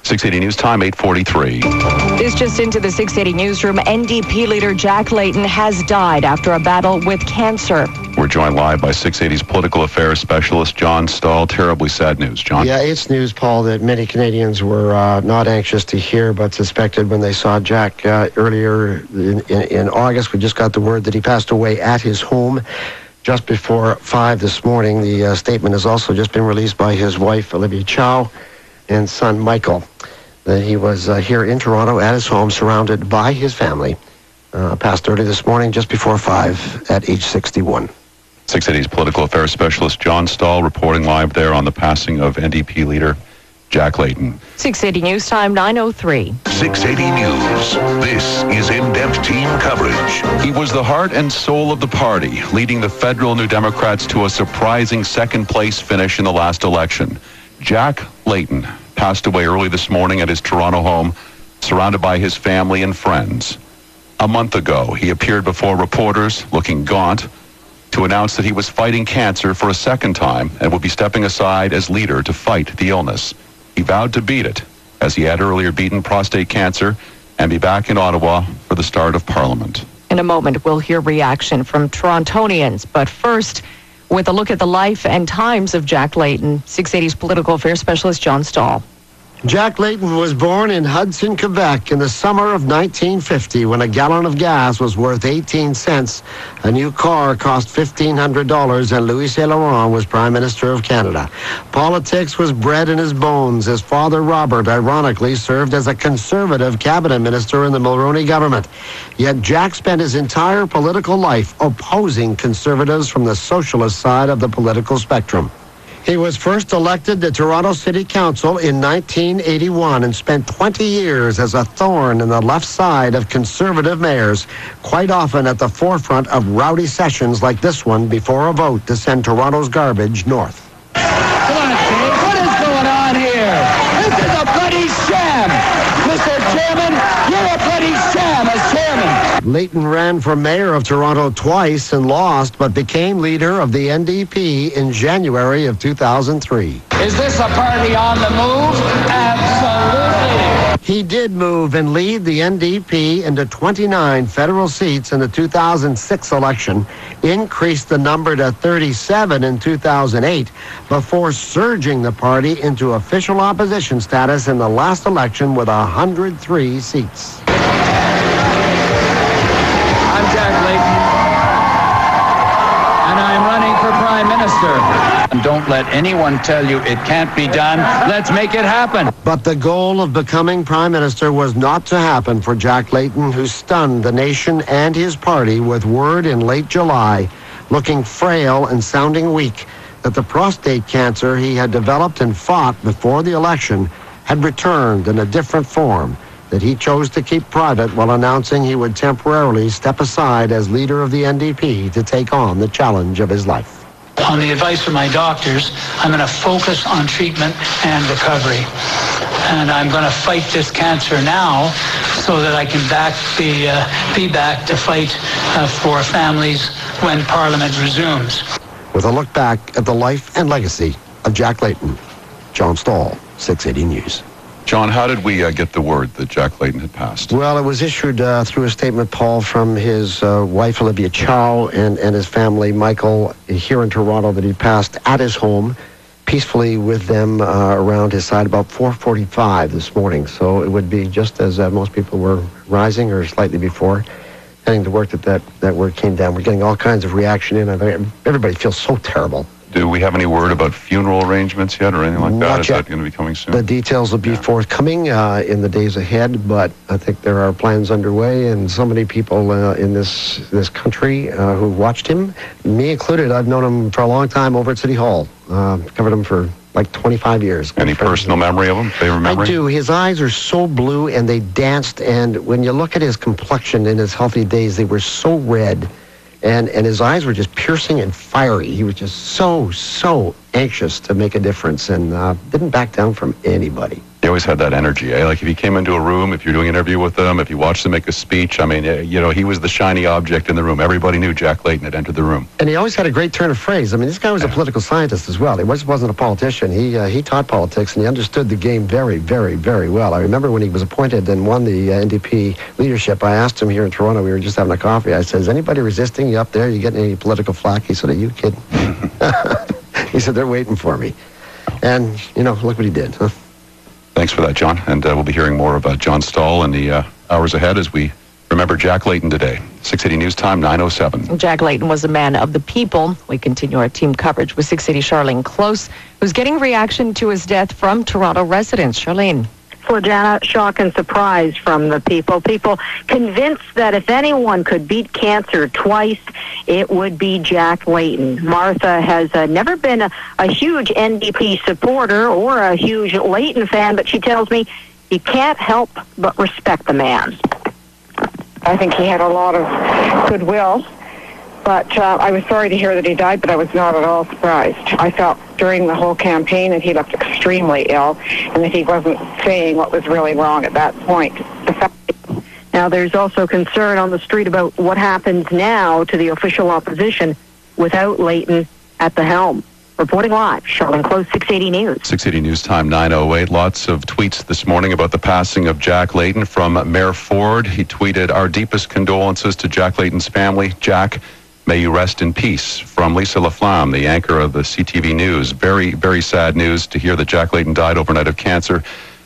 680 News Time, 8:43. This just into the 680 newsroom. NDP leader Jack Layton has died after a battle with cancer. We're joined live by 680's political affairs specialist, John Stahl. Terribly sad news, John. Yeah, it's news, Paul, that many Canadians were not anxious to hear, but suspected when they saw Jack earlier in August. We just got the word that he passed away at his home just before 5 this morning. The statement has also just been released by his wife, Olivia Chow, and son, Michael, that he was here in Toronto at his home, surrounded by his family. Passed early this morning, just before 5, at age 61. 680's political affairs specialist, John Stahl, reporting live there on the passing of NDP leader Jack Layton. 680 News Time, 9:03. 680 News. This is in-depth team coverage. He was the heart and soul of the party, leading the federal New Democrats to a surprising second-place finish in the last election. Jack Layton passed away early this morning at his Toronto home, surrounded by his family and friends. A month ago, he appeared before reporters, looking gaunt, to announce that he was fighting cancer for a second time and would be stepping aside as leader to fight the illness. He vowed to beat it, as he had earlier beaten prostate cancer, and be back in Ottawa for the start of Parliament. In a moment, we'll hear reaction from Torontonians. But first, with a look at the life and times of Jack Layton, 680's political affairs specialist, John Stahl. Jack Layton was born in Hudson, Quebec in the summer of 1950 when a gallon of gas was worth 18 cents. A new car cost $1,500 and Louis Saint Laurent was Prime Minister of Canada. Politics was bred in his bones. His father, Robert, ironically served as a conservative cabinet minister in the Mulroney government. Yet Jack spent his entire political life opposing conservatives from the socialist side of the political spectrum. He was first elected to Toronto City Council in 1981 and spent 20 years as a thorn in the left side of conservative mayors, quite often at the forefront of rowdy sessions like this one before a vote to send Toronto's garbage north. Come on, Dave. What is going on here? This is a bloody sham. Mr. Chairman, you're a bloody sham as chairman. Layton ran for mayor of Toronto twice and lost, but became leader of the NDP in January of 2003. Is this a party on the move? Absolutely. He did move and lead the NDP into 29 federal seats in the 2006 election, increased the number to 37 in 2008, before surging the party into official opposition status in the last election with 103 seats. And don't let anyone tell you it can't be done. Let's make it happen. But the goal of becoming Prime Minister was not to happen for Jack Layton, who stunned the nation and his party with word in late July, looking frail and sounding weak, that the prostate cancer he had developed and fought before the election had returned in a different form that he chose to keep private while announcing he would temporarily step aside as leader of the NDP to take on the challenge of his life. On the advice of my doctors, I'm going to focus on treatment and recovery. And I'm going to fight this cancer now so that I can be back to fight for families when Parliament resumes. With a look back at the life and legacy of Jack Layton, John Stahl, 680 News. John, how did we get the word that Jack Layton had passed? Well, it was issued through a statement, Paul, from his wife, Olivia Chow, and his family, Michael, here in Toronto, that he passed at his home, peacefully with them around his side about 4:45 this morning. So it would be just as most people were rising or slightly before, heading to work that word came down. We're getting all kinds of reaction in. Everybody feels so terrible. Do we have any word about funeral arrangements yet or anything like that? Is that going to be coming soon? The details will be forthcoming in the days ahead, but I think there are plans underway, and so many people in this country who watched him, me included. I've known him for a long time over at City Hall. Covered him for like 25 years. Any personal memory of him? Favorite memory? I do. His eyes are so blue, and they danced, and when you look at his complexion in his healthy days, they were so red. And his eyes were just piercing and fiery. He was just so anxious to make a difference and didn't back down from anybody. He always had that energy. Like if you came into a room, if you're doing an interview with him, if you watched him make a speech, I mean, he was the shiny object in the room. Everybody knew Jack Layton had entered the room. And he always had a great turn of phrase. I mean, this guy was a political scientist as well. He wasn't a politician. He taught politics, and he understood the game very, very, very well. I remember when he was appointed and won the NDP leadership, I asked him here in Toronto, we were just having a coffee, I said, is anybody resisting you up there? You getting any political flack? He said, are you kidding? He said, they're waiting for me. And, look what he did, huh? Thanks for that, John. And we'll be hearing more about John Stahl in the hours ahead as we remember Jack Layton today. 680 News Time, 9:07. Jack Layton was a man of the people. We continue our team coverage with 680 Charlene Close, who's getting reaction to his death from Toronto residents. Charlene. Well, Jana, shock and surprise from the people. People convinced that if anyone could beat cancer twice, it would be Jack Layton. Martha has never been a huge NDP supporter or a huge Layton fan, but she tells me you can't help but respect the man. I think he had a lot of goodwill, but I was sorry to hear that he died, but I was not at all surprised. I felt during the whole campaign that he looked extremely ill and that he wasn't saying what was really wrong at that point. Now, there's also concern on the street about what happens now to the official opposition without Layton at the helm. Reporting live, Charlene Close, 680 News. 680 News Time, 9:08. Lots of tweets this morning about the passing of Jack Layton from Mayor Ford. He tweeted, our deepest condolences to Jack Layton's family. Jack, may you rest in peace. From Lisa Laflamme, the anchor of the CTV News. Very, very sad news to hear that Jack Layton died overnight of cancer.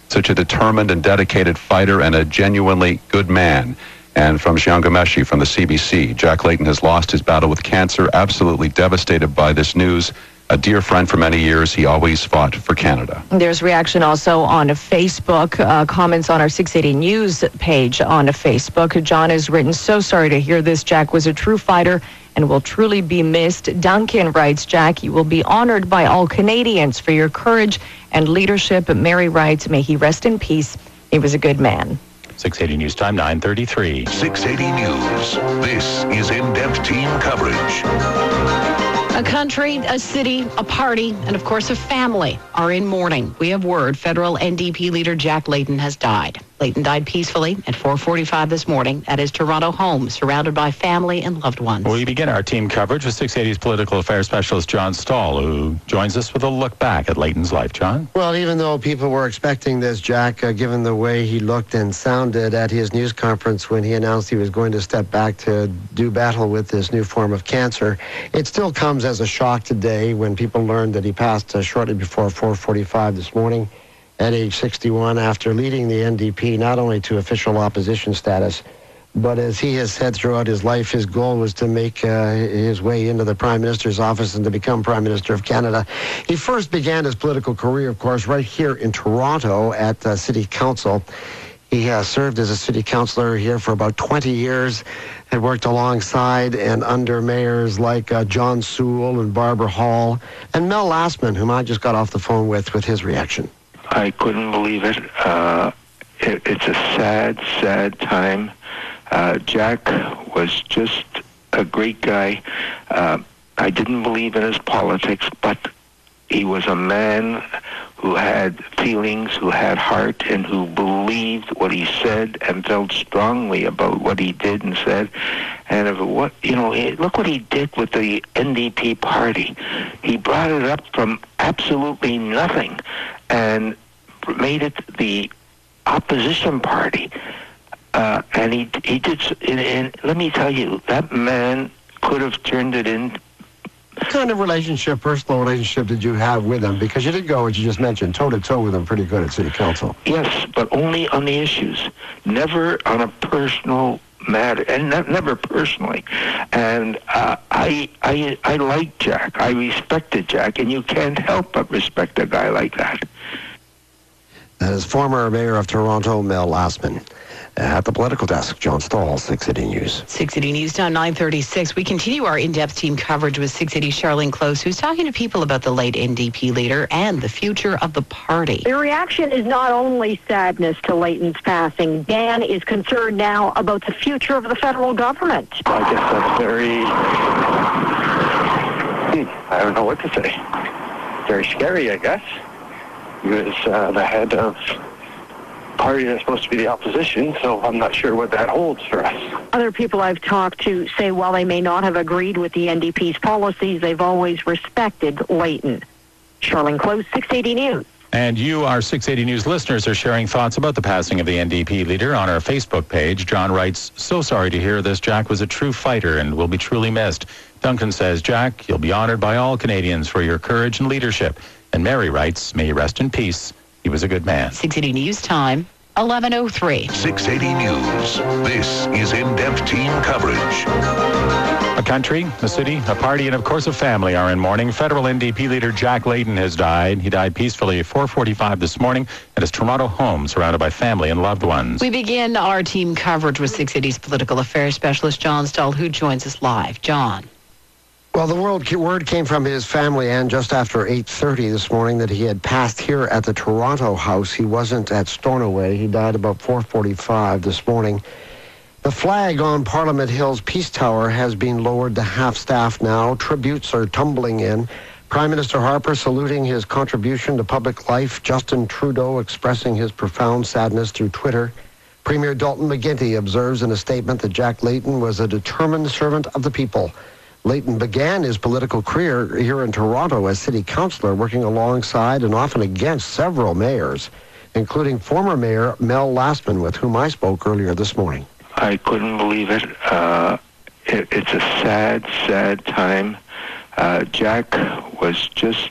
Such a determined and dedicated fighter and a genuinely good man. And from Xiang Gameshi from the CBC, Jack Layton has lost his battle with cancer, absolutely devastated by this news. A dear friend for many years, he always fought for Canada. There's reaction also on Facebook, comments on our 680 News page on Facebook. John has written, so sorry to hear this. Jack was a true fighter and will truly be missed. Duncan writes, Jack, you will be honored by all Canadians for your courage and leadership. Mary writes, may he rest in peace. He was a good man. 680 News Time, 9:33. 680 News. This is in-depth team coverage. A country, a city, a party, and of course a family are in mourning. We have word federal NDP leader Jack Layton has died. Layton died peacefully at 4:45 this morning at his Toronto home, surrounded by family and loved ones. We begin our team coverage with 680's political affairs specialist John Stahl, who joins us with a look back at Layton's life. John? Well, even though people were expecting this, Jack, given the way he looked and sounded at his news conference when he announced he was going to step back to do battle with this new form of cancer, it still comes as a shock today when people learned that he passed shortly before 4:45 this morning at age 61 after leading the NDP not only to official opposition status, but as he has said throughout his life, his goal was to make his way into the Prime Minister's office and to become Prime Minister of Canada. He first began his political career, of course, right here in Toronto at City Council. He has served as a city councillor here for about 20 years, had worked alongside and under mayors like John Sewell and Barbara Hall, and Mel Lastman, whom I just got off the phone with his reaction. I couldn't believe it. It's a sad, sad time. Jack was just a great guy. I didn't believe in his politics, but he was a man who had feelings, who had heart, and who believed what he said and felt strongly about what he did and said. And look what he did with the NDP party. He brought it up from absolutely nothing and made it the opposition party. And he did. And let me tell you, that man could have turned it in. What kind of personal relationship did you have with him? Because you did go, as you just mentioned, toe-to-toe with him pretty good at City Council. Yes, but only on the issues. Never on a personal matter, and never personally. And I liked Jack. I respected Jack, and you can't help but respect a guy like that. That is former Mayor of Toronto, Mel Lastman. At the political desk, John Stahl, 680 News. 680 News Time, 9:36. We continue our in-depth team coverage with 680 Charlene Close, who's talking to people about the late NDP leader and the future of the party. The reaction is not only sadness to Layton's passing. Dan is concerned now about the future of the federal government. I guess that's very... I don't know what to say. very scary, I guess. He was the head of party that's supposed to be the opposition, so I'm not sure what that holds for us. Other people I've talked to say while they may not have agreed with the NDP's policies, they've always respected Layton. Charlene Close, 680 News. And you, our 680 News listeners, are sharing thoughts about the passing of the NDP leader on our Facebook page. John writes, "So sorry to hear this. Jack was a true fighter and will be truly missed." Duncan says, "Jack, you'll be honored by all Canadians for your courage and leadership." And Mary writes, "May he rest in peace. He was a good man." 680 News time, 11:03. 680 News. This is in-depth team coverage. A country, a city, a party, and of course a family are in mourning. Federal NDP leader Jack Layton has died. He died peacefully at 4:45 this morning at his Toronto home, surrounded by family and loved ones. We begin our team coverage with 680's political affairs specialist John Stahl, who joins us live. John. Well, the word came from his family, and just after 8:30 this morning, that he had passed here at the Toronto house. He wasn't at Stornoway. He died about 4:45 this morning. The flag on Parliament Hill's Peace Tower has been lowered to half-staff now. Tributes are tumbling in. Prime Minister Harper saluting his contribution to public life. Justin Trudeau expressing his profound sadness through Twitter. Premier Dalton McGuinty observes in a statement that Jack Layton was a determined servant of the people. Layton began his political career here in Toronto as city councillor, working alongside and often against several mayors, including former Mayor Mel Lastman, with whom I spoke earlier this morning. I couldn't believe it. It's a sad, sad time. Jack was just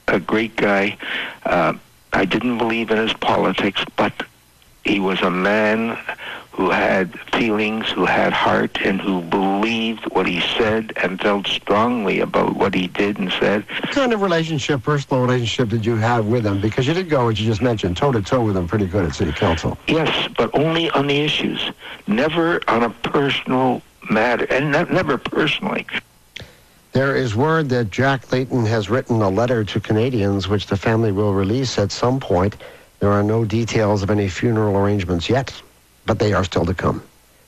a great guy. I didn't believe in his politics, but he was a man who had feelings, who had heart, and who believed what he said and felt strongly about what he did and said. What kind of relationship, personal relationship, did you have with him? Because you did go, as you just mentioned, toe-to-toe with him pretty good at City Council. Yes, but only on the issues. Never on a personal matter, and never personally. There is word that Jack Layton has written a letter to Canadians, which the family will release at some point. There are no details of any funeral arrangements yet, but they are still to come.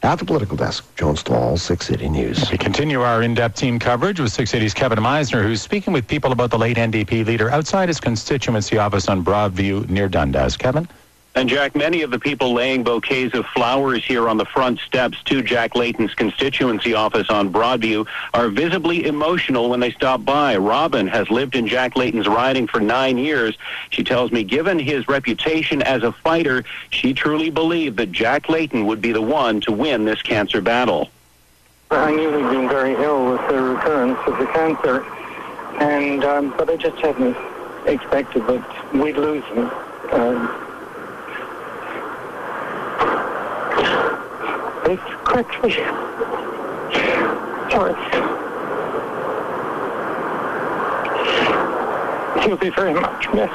At the political desk, John Stahl, 680 News. We continue our in-depth team coverage with 680's Kevin Meisner, who's speaking with people about the late NDP leader outside his constituency office on Broadview near Dundas. Kevin? And Jack, many of the people laying bouquets of flowers here on the front steps to Jack Layton's constituency office on Broadview are visibly emotional when they stop by. Robin has lived in Jack Layton's riding for 9 years. She tells me, given his reputation as a fighter, she truly believed that Jack Layton would be the one to win this cancer battle. I knew he'd been very ill with the recurrence of the cancer, and but I just hadn't expected that we'd lose him. It cracks me. Sorry. He'll be very much missed.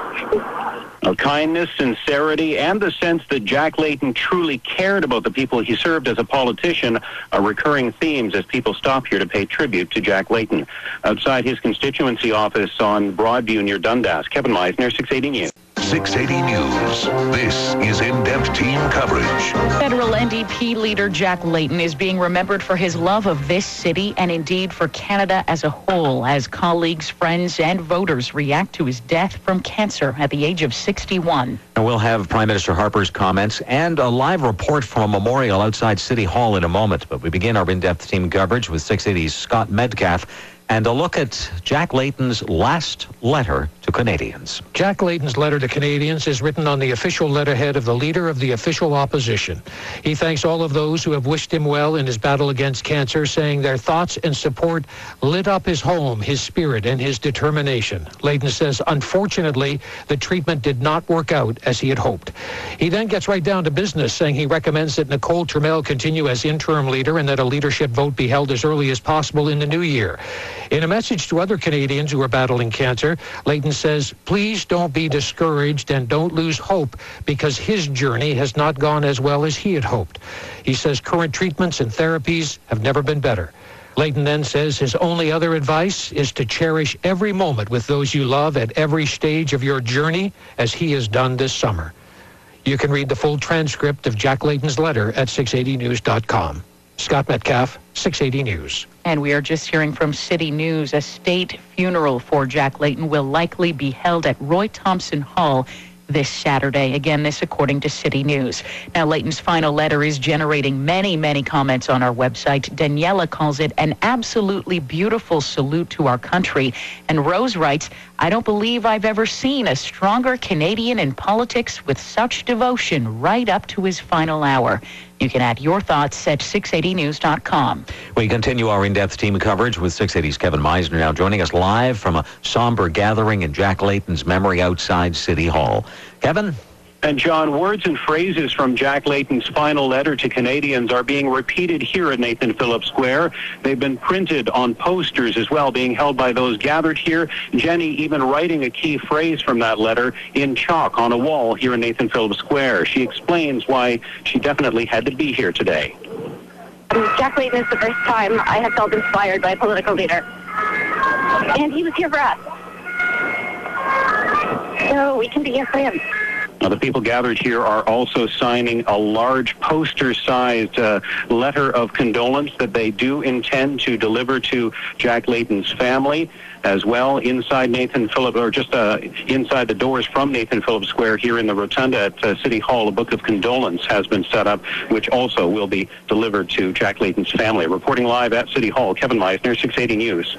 Kindness, sincerity, and the sense that Jack Layton truly cared about the people he served as a politician are recurring themes as people stop here to pay tribute to Jack Layton. Outside his constituency office on Broadview near Dundas, Kevin Meisner, 680 News. 680 News. This is in-depth team coverage. Federal NDP leader Jack Layton is being remembered for his love of this city and indeed for Canada as a whole, as colleagues, friends, and voters react to his death from cancer at the age of 61. And we'll have Prime Minister Harper's comments and a live report from a memorial outside City Hall in a moment. But we begin our in-depth team coverage with 680's Scott Medcalf and a look at Jack Layton's last letter to Canadians. Jack Layton's letter to Canadians is written on the official letterhead of the leader of the official opposition. He thanks all of those who have wished him well in his battle against cancer, saying their thoughts and support lit up his home, his spirit, and his determination. Layton says, unfortunately, the treatment did not work out as he had hoped. He then gets right down to business, saying he recommends that Nicole Trammell continue as interim leader and that a leadership vote be held as early as possible in the new year. In a message to other Canadians who are battling cancer, Layton says, please don't be discouraged and don't lose hope because his journey has not gone as well as he had hoped. He says current treatments and therapies have never been better. Layton then says his only other advice is to cherish every moment with those you love at every stage of your journey, as he has done this summer. You can read the full transcript of Jack Layton's letter at 680news.com. Scott Metcalf, 680 News. And we are just hearing from City News. A state funeral for Jack Layton will likely be held at Roy Thompson Hall this Saturday. Again, this according to City News. Now, Layton's final letter is generating many, many comments on our website. Daniela calls it an absolutely beautiful salute to our country. And Rose writes, I don't believe I've ever seen a stronger Canadian in politics with such devotion right up to his final hour. You can add your thoughts at 680news.com. We continue our in-depth team coverage with 680's Kevin Meisner now joining us live from a somber gathering in Jack Layton's memory outside City Hall. Kevin? And John, words and phrases from Jack Layton's final letter to Canadians are being repeated here at Nathan Phillips Square. They've been printed on posters as well, being held by those gathered here. Jenny even writing a key phrase from that letter in chalk on a wall here in Nathan Phillips Square. She explains why she definitely had to be here today. Jack Layton is the first time I have felt inspired by a political leader. And he was here for us. So we can be here for him. Now, the people gathered here are also signing a large poster-sized letter of condolence that they do intend to deliver to Jack Layton's family as well inside Nathan Phillips, or just inside the doors from Nathan Phillips Square here in the Rotunda at City Hall. A book of condolence has been set up, which also will be delivered to Jack Layton's family. Reporting live at City Hall, Kevin Meisner, 680 News.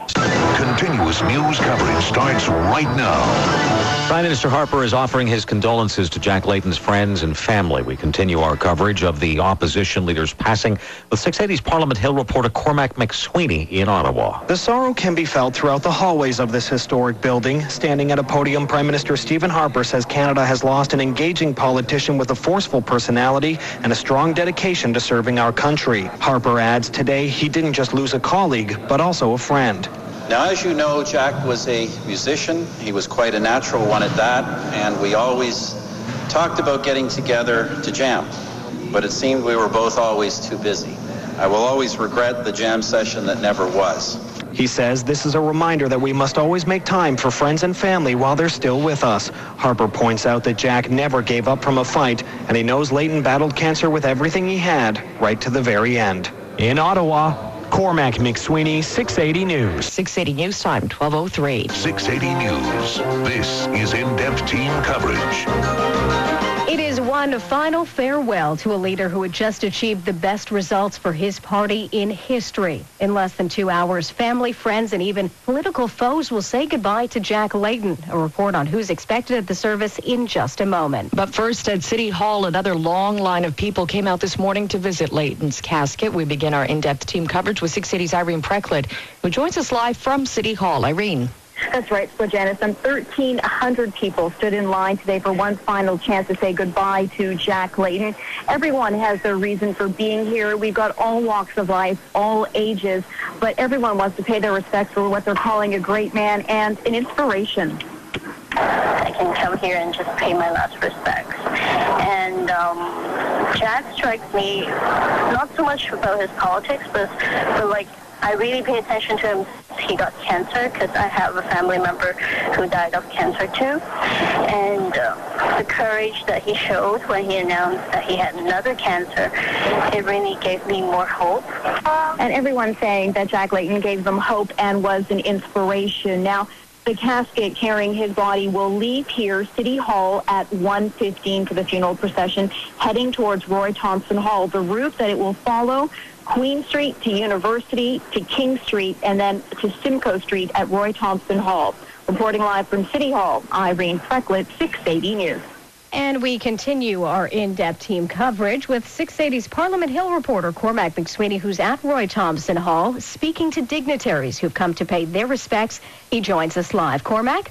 Continuous news coverage starts right now. Prime Minister Harper is offering his condolences to Jack Layton's friends and family. We continue our coverage of the opposition leader's passing with 680's Parliament Hill reporter Cormac McSweeney in Ottawa. The sorrow can be felt throughout the hallways of this historic building. Standing at a podium, Prime Minister Stephen Harper says Canada has lost an engaging politician with a forceful personality and a strong dedication to serving our country. Harper adds today he didn't just lose a colleague, but also a friend. Now, as you know, Jack was a musician. He was quite a natural one at that, and we always talked about getting together to jam, but it seemed we were both always too busy. I will always regret the jam session that never was. He says this is a reminder that we must always make time for friends and family while they're still with us. Harper points out that Jack never gave up from a fight, and he knows Layton battled cancer with everything he had, right to the very end. In Ottawa, Cormac McSweeney, 680 News. 680 News Time, 12:03. 680 News. This is in-depth team coverage. It is one final farewell to a leader who had just achieved the best results for his party in history. In less than 2 hours, family, friends, and even political foes will say goodbye to Jack Layton. A report on who's expected at the service in just a moment. But first, at City Hall, another long line of people came out this morning to visit Layton's casket. We begin our in-depth team coverage with 680's Irene Precklett, who joins us live from City Hall. Irene. That's right, so Janice. Some 1,300 people stood in line today for one final chance to say goodbye to Jack Layton. Everyone has their reason for being here. We've got all walks of life, all ages, but everyone wants to pay their respects for what they're calling a great man and an inspiration. I can come here and just pay my last respects. And Jack strikes me not so much about his politics, but like, I really pay attention to him. He got cancer because I have a family member who died of cancer too. And the courage that he showed when he announced that he had another cancer, it really gave me more hope. And everyone's saying that Jack Layton gave them hope and was an inspiration. Now, the casket carrying his body will leave here, City Hall, at 1:15 for the funeral procession, heading towards Roy Thompson Hall. The route that it will follow, Queen Street to University to King Street, and then to Simcoe Street at Roy Thompson Hall. Reporting live from City Hall, Irene Precklett, 680 News. And we continue our in-depth team coverage with 680's Parliament Hill reporter Cormac McSweeney, who's at Roy Thompson Hall, speaking to dignitaries who've come to pay their respects. He joins us live. Cormac?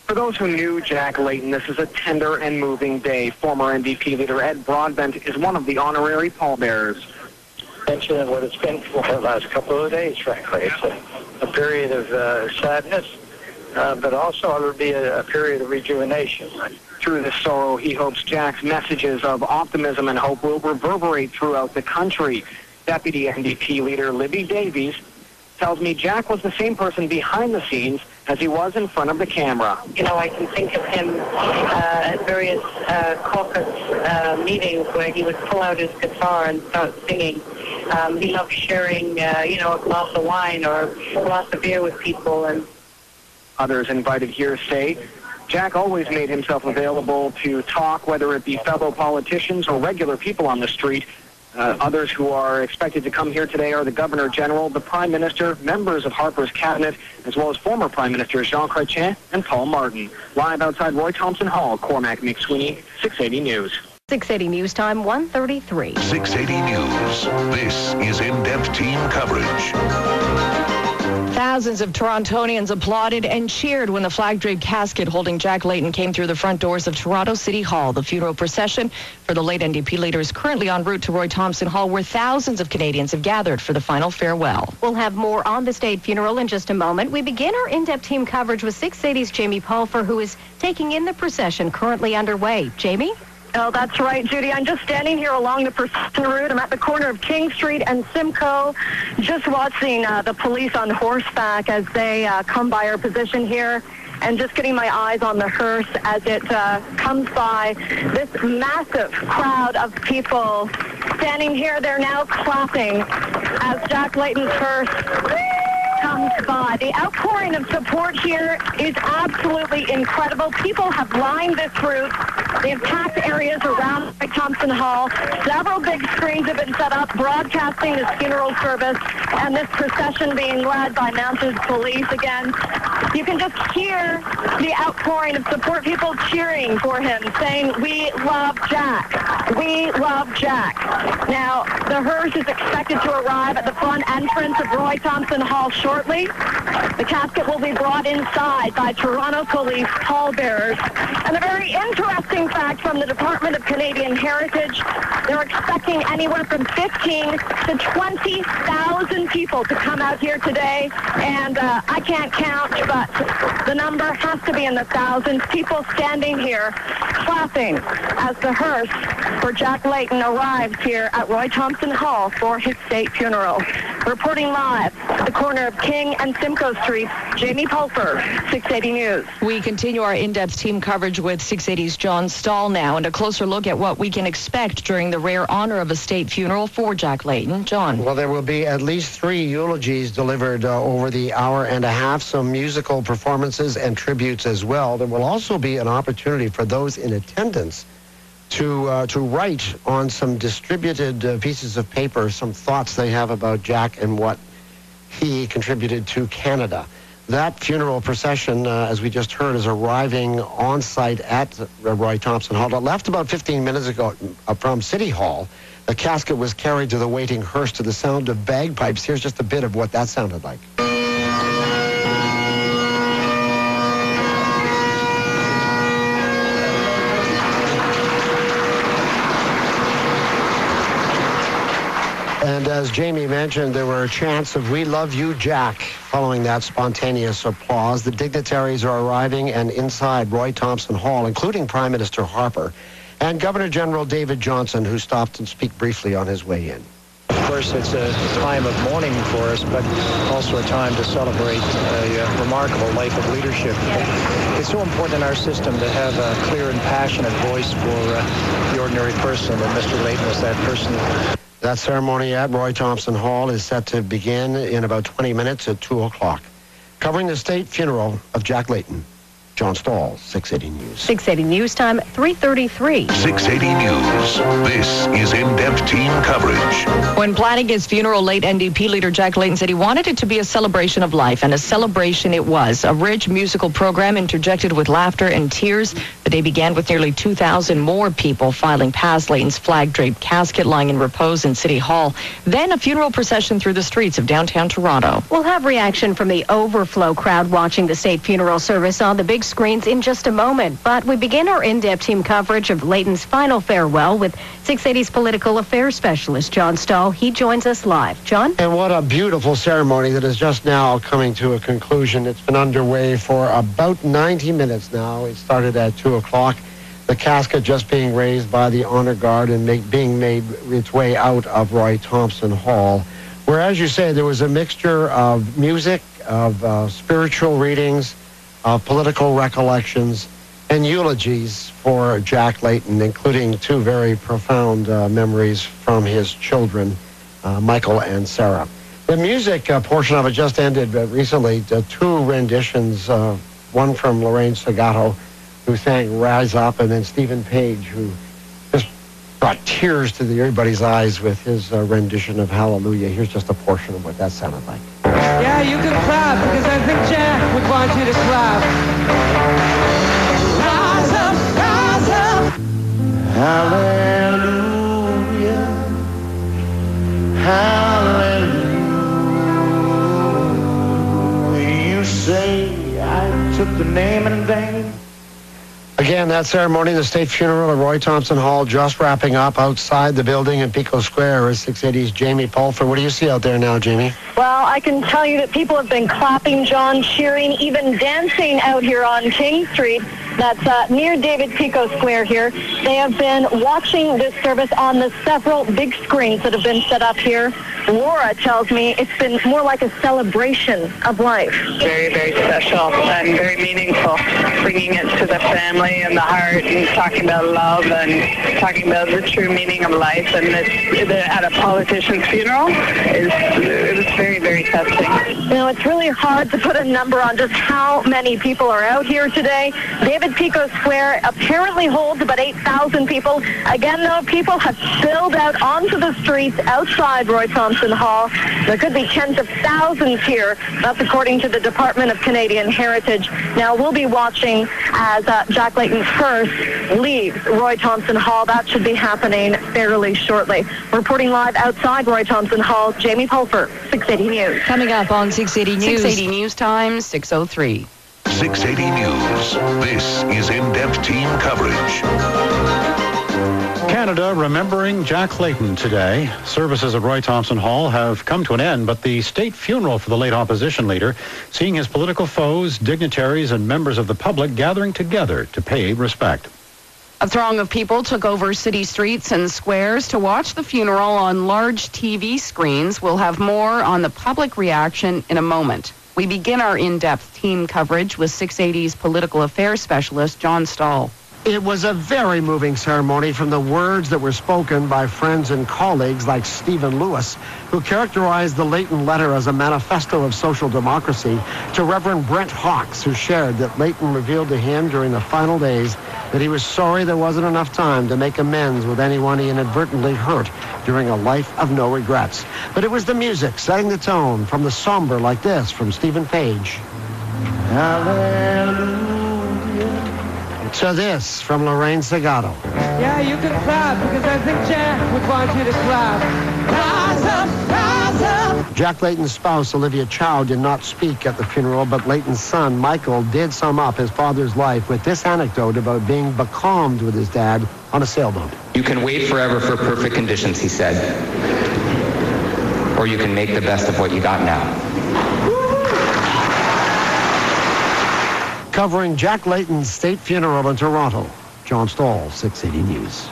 For those who knew Jack Layton, this is a tender and moving day. Former NDP leader Ed Broadbent is one of the honorary pallbearers. Mention of what it's been for the last couple of days, frankly. It's a period of sadness, but also it'll be a period of rejuvenation. Through this sorrow, he hopes Jack's messages of optimism and hope will reverberate throughout the country. Deputy NDP leader Libby Davies tells me Jack was the same person behind the scenes as he was in front of the camera. You know, I can think of him at various corporate meetings where he would pull out his guitar and start singing. He loved sharing, a glass of wine or a glass of beer with people. And others invited here say Jack always made himself available to talk, whether it be fellow politicians or regular people on the street. Others who are expected to come here today are the Governor General, the Prime Minister, members of Harper's cabinet, as well as former Prime Ministers Jean Chrétien and Paul Martin. Live outside Roy Thompson Hall, Cormac McSweeney, 680 News. 680 News Time, 1:33. 680 News. This is in-depth team coverage. Thousands of Torontonians applauded and cheered when the flag-draped casket holding Jack Layton came through the front doors of Toronto City Hall. The funeral procession for the late NDP leader is currently en route to Roy Thompson Hall, where thousands of Canadians have gathered for the final farewell. We'll have more on the state funeral in just a moment. We begin our in-depth team coverage with 680's Jamie Pulfer, who is taking in the procession currently underway. Jamie? Oh, that's right, Judy. I'm just standing here along the procession route. I'm at the corner of King Street and Simcoe, just watching the police on horseback as they come by our position here, and just getting my eyes on the hearse as it comes by. This massive crowd of people standing here. They're now clapping as Jack Layton's hearse comes by. The outpouring of support here is absolutely incredible. People have lined this route. They have packed areas around Thompson Hall. Several big screens have been set up broadcasting this funeral service and this procession being led by mounted police. Again, you can just hear the outpouring of support, people cheering for him, saying, "We love Jack. We love Jack." Now, the hearse is expected to arrive at the front entrance of Roy Thompson Hall shortly. The casket will be brought inside by Toronto Police pallbearers. And a very interesting fact from the Department of Canadian Heritage, they're expecting anywhere from 15 to 20,000 people to come out here today. And I can't count, but the number has to be in the thousands. People standing here clapping as the hearse for Jack Layton arrives here at Roy Thompson Hall for his state funeral. Reporting live at the corner of King and Simcoe Street, Jamie Pulfer, 680 News. We continue our in-depth team coverage with 680's John Stahl now, and a closer look at what we can expect during the rare honor of a state funeral for Jack Layton. John. Well, there will be at least 3 eulogies delivered over the hour and a half, some musical performances and tributes as well. There will also be an opportunity for those in attendance to write on some distributed pieces of paper some thoughts they have about Jack and what he contributed to Canada. That funeral procession, as we just heard, is arriving on site at Roy Thompson Hall. It left about 15 minutes ago from City Hall. The casket was carried to the waiting hearse to the sound of bagpipes. Here's just a bit of what that sounded like. And as Jamie mentioned, there were chants of "We love you, Jack," following that spontaneous applause. The dignitaries are arriving and inside Roy Thompson Hall, including Prime Minister Harper and Governor General David Johnston, who stopped and speak briefly on his way in. Of course, it's a time of mourning for us, but also a time to celebrate a remarkable life of leadership. It's so important in our system to have a clear and passionate voice for the ordinary person, and Mr. Layton was that person. That ceremony at Roy Thompson Hall is set to begin in about 20 minutes at 2 o'clock. Covering the state funeral of Jack Layton, John Stahl, 680 News. 680 News Time, 3:33. 680 News. This is in-depth team coverage. When planning his funeral, late NDP leader Jack Layton said he wanted it to be a celebration of life, and a celebration it was. A rich musical program interjected with laughter and tears. The day began with nearly 2,000 more people filing past Layton's flag-draped casket lying in repose in City Hall. Then a funeral procession through the streets of downtown Toronto. We'll have reaction from the overflow crowd watching the state funeral service on the big screens in just a moment. But we begin our in-depth team coverage of Layton's final farewell with 680's political affairs specialist, John Stahl. He joins us live. John? And what a beautiful ceremony that is just now coming to a conclusion. It's been underway for about 90 minutes now. It started at 2 o'clock. The casket just being raised by the honor guard and being made its way out of Roy Thompson Hall, where, as you say, there was a mixture of music, of spiritual readings, of political recollections and eulogies for Jack Layton, including two very profound memories from his children, Michael and Sarah. The music portion of it just ended recently. Two renditions, one from Lorraine Segato, who sang Rise Up, and then Stephen Page, who just brought tears to everybody's eyes with his rendition of Hallelujah. Here's just a portion of what that sounded like. Yeah, you can clap, because I think Jack would want you to clap. Rise up, rise up. Hallelujah, hallelujah. You say I took the name in vain. Again, that ceremony, the state funeral at Roy Thompson Hall, just wrapping up outside the building in Pico Square is 680's Jamie Pulfer. What do you see out there now, Jamie? Well, I can tell you that people have been clapping, John, cheering, even dancing out here on King Street. That's near David Pico Square here. They have been watching this service on the several big screens that have been set up here. Laura tells me it's been more like a celebration of life. Very, very special and very meaningful, bringing it to the family and the heart and talking about love and talking about the true meaning of life. And at a politician's funeral, it was very, very touching. You know, it's really hard to put a number on just how many people are out here today. David Pico Square apparently holds about 8,000 people. Again, though, people have spilled out onto the streets outside Roy Thompson Hall. There could be tens of thousands here. That's according to the Department of Canadian Heritage. Now, we'll be watching as Jack Layton's hearse leaves Roy Thompson Hall. That should be happening fairly shortly. Reporting live outside Roy Thompson Hall, Jamie Pulfer, 680 News. Coming up on 680 News. 680 News Time, 6:03. 680 News. This is in-depth team coverage. Canada remembering Jack Layton today. Services at Roy Thompson Hall have come to an end, but the state funeral for the late opposition leader, seeing his political foes, dignitaries, and members of the public gathering together to pay respect. A throng of people took over city streets and squares to watch the funeral on large TV screens. We'll have more on the public reaction in a moment. We begin our in-depth team coverage with 680's political affairs specialist, John Stahl. It was a very moving ceremony from the words that were spoken by friends and colleagues like Stephen Lewis, who characterized the Layton letter as a manifesto of social democracy, to Reverend Brent Hawks, who shared that Layton revealed to him during the final days that he was sorry there wasn't enough time to make amends with anyone he inadvertently hurt during a life of no regrets. But it was the music setting the tone, from the somber like this from Stephen Page. Hallelujah. To this from Lorraine Segato. Yeah, you can clap, because I think Jack would want you to clap. Rise up, rise up. Jack Layton's spouse, Olivia Chow, did not speak at the funeral, but Layton's son, Michael, did sum up his father's life with this anecdote about being becalmed with his dad on a sailboat. You can wait forever for perfect conditions, he said. Or you can make the best of what you got now. Covering Jack Layton's state funeral in Toronto, John Stahl, 680 News.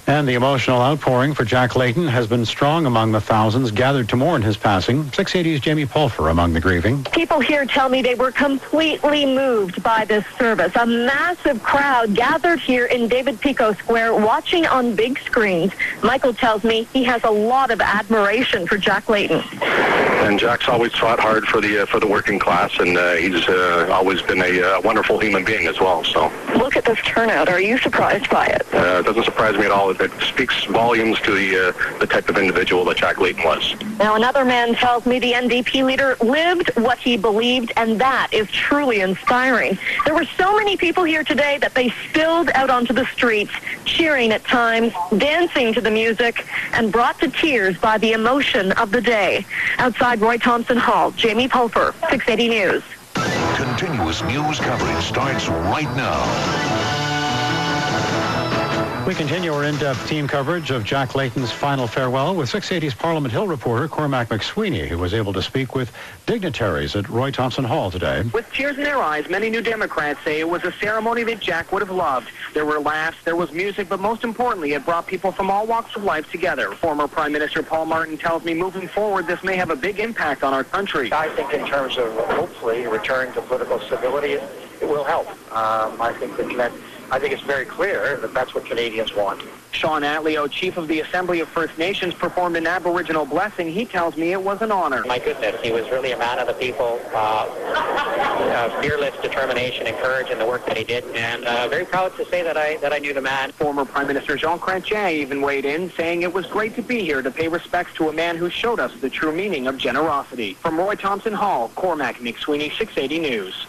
And the emotional outpouring for Jack Layton has been strong among the thousands gathered to mourn his passing. 680's Jamie Pulfer among the grieving. People here tell me they were completely moved by this service. A massive crowd gathered here in David Pico Square watching on big screens. Michael tells me he has a lot of admiration for Jack Layton. And Jack's always fought hard for the working class, and he's always been a wonderful human being as well. So look at this turnout. Are you surprised by it? It doesn't surprise me at all. It speaks volumes to the type of individual that Jack Layton was. Now, another man tells me the NDP leader lived what he believed, and that is truly inspiring. There were so many people here today that they spilled out onto the streets, cheering at times, dancing to the music, and brought to tears by the emotion of the day. Outside Roy Thompson Hall, Jamie Pulfer, 680 News. Continuous news coverage starts right now. We continue our in-depth team coverage of Jack Layton's final farewell with 680's Parliament Hill reporter Cormac McSweeney, who was able to speak with dignitaries at Roy Thompson Hall today. With tears in their eyes, many New Democrats say it was a ceremony that Jack would have loved. There were laughs, there was music, but most importantly, it brought people from all walks of life together. Former Prime Minister Paul Martin tells me moving forward, this may have a big impact on our country. I think in terms of hopefully return to political stability, it will help. I think it's very clear that that's what Canadians want. Sean Atleo, chief of the Assembly of First Nations, performed an Aboriginal blessing. He tells me it was an honor. My goodness, he was really a man of the people, fearless determination and courage in the work that he did, and very proud to say that I knew the man. Former Prime Minister Jean Chrétien even weighed in, saying it was great to be here to pay respects to a man who showed us the true meaning of generosity. From Roy Thompson Hall, Cormac McSweeney, 680 News.